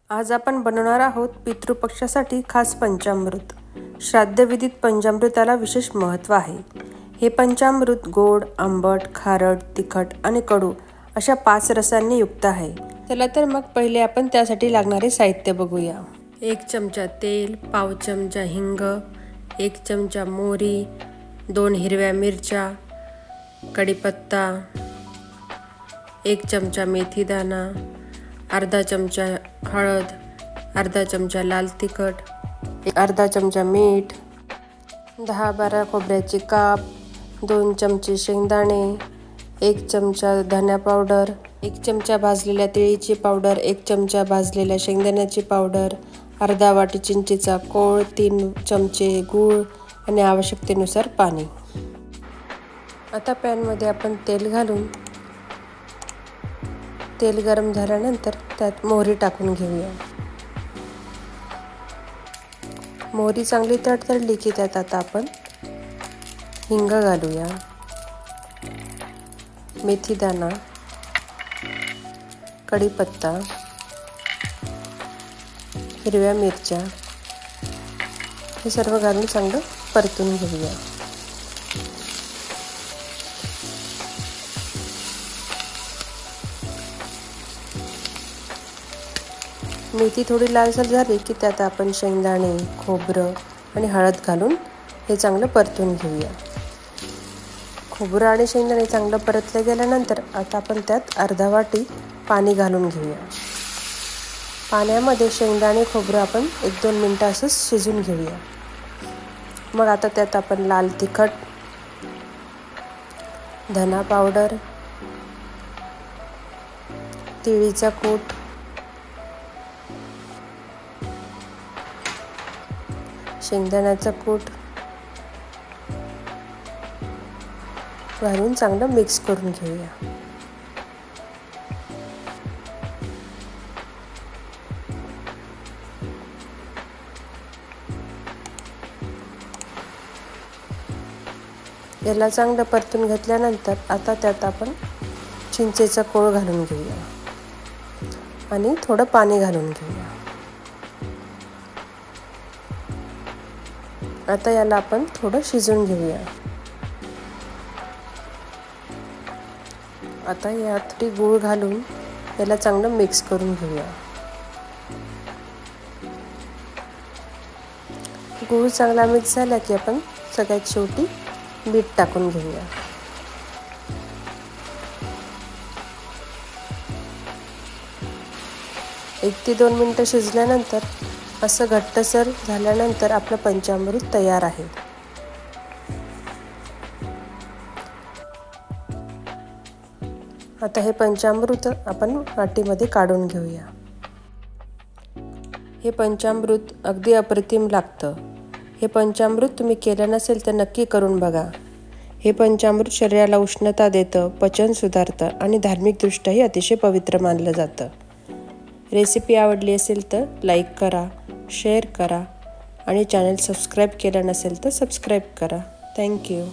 आज आपण बनवणार आहोत पितृपक्षासाठी खास पंचामृत। श्राद्धविधीत पंचामृताला विशेष महत्त्व आहे। हे पंचामृत गोड, आंबट, खारट, तिखट आणि कडू अशा 5 रसांनी युक्त आहे। चला तर मग पहिले आपण त्यासाठी लागणारे साहित्य बघूया। 1 चमचा तेल, पाव चमचा हिंग, 1 चमचा मोहरी, 2 हिरव्या मिरच्या, कढीपत्ता, 1 चमचा मेथी दाणा, अर्धा चमचा हळद, अर्धा चमचा लाल तिखट, अर्धा चमचा मीठ, 10-12 खोबऱ्याचे काप, 2 चमचे शेंगदाणे, 1 चमचा धना पावडर, 1 चमचा भाजलेल्या तिळीची पावडर, 1 चमचा भाजलेल्या शेंगदाण्याची पावडर, अर्धा वाटी चिंचेचा कोळ, 3 चमचे गूळ आणि आवश्यकतेनुसार पाणी। आता पॅनमध्ये आपण तेल घालून तेल गरम झाल्यानंतर त्यात मोहरी टाकून घेऊया। मोहरी चांगली तडतडली की त्यात आता आपण हिंग घालूया, मेथी दाणा, कढीपत्ता, हिरव्या मिरच्या हे सर्व घालून चांगलं परतून घेऊया। मेथी थोडी लालसर झाली की त्यात आपण शेंगदाणे, खोबरं आणि हळद घालून हे चांगलं परतून घेऊया। खोबरं आणि शेंगदाणे चांगलं परतले गेल्यानंतर आता आपण त्यात अर्धा वाटी पाणी घालून घेऊया। पाण्यामध्ये शेंगदाणे खोबरं आपण 1-2 मिनिटं असं शिजून घेऊया। मग आता त्यात आपण लाल तिखट, धना पावडर, तिळीचा कूट, शेंगदाण्याचा कूट घालून चांगलं मिक्स करून घेऊया। याला चांगलं परतून घेतल्यानंतर आता त्यात आपण चिंचेचा कोळ घालून घेऊया आणि थोडं पाणी घालून घेऊया। आता याला आपण थोडं शिजवून घेऊया। आता यात थोडी गूळ घालून याला चांगलं मिक्स करून घेऊया। गूळ चांगला मिक्स झाला की आपण सगळ्यात शेवटी मीठ टाकून घेऊया। एक ते 2 मिनिटं शिजल्यानंतर असं घट्टसर झाल्यानंतर आपलं पंचामृत तयार आहे। आता हे पंचामृत आपण वाटीमध्ये काढून घेऊया। हे पंचामृत अगदी अप्रतिम लागतं। हे पंचामृत तुम्ही केलं नसेल तर नक्की करून बघा। हे पंचामृत शरीराला उष्णता देतं, पचन सुधारतं आणि धार्मिकदृष्ट्याही अतिशय पवित्र मानलं जातं। रेसिपी आवडली असेल तर लाईक करा, शेअर करा आणि चॅनल सबस्क्राईब केलं नसेल तर सबस्क्राईब करा। थँक्यू।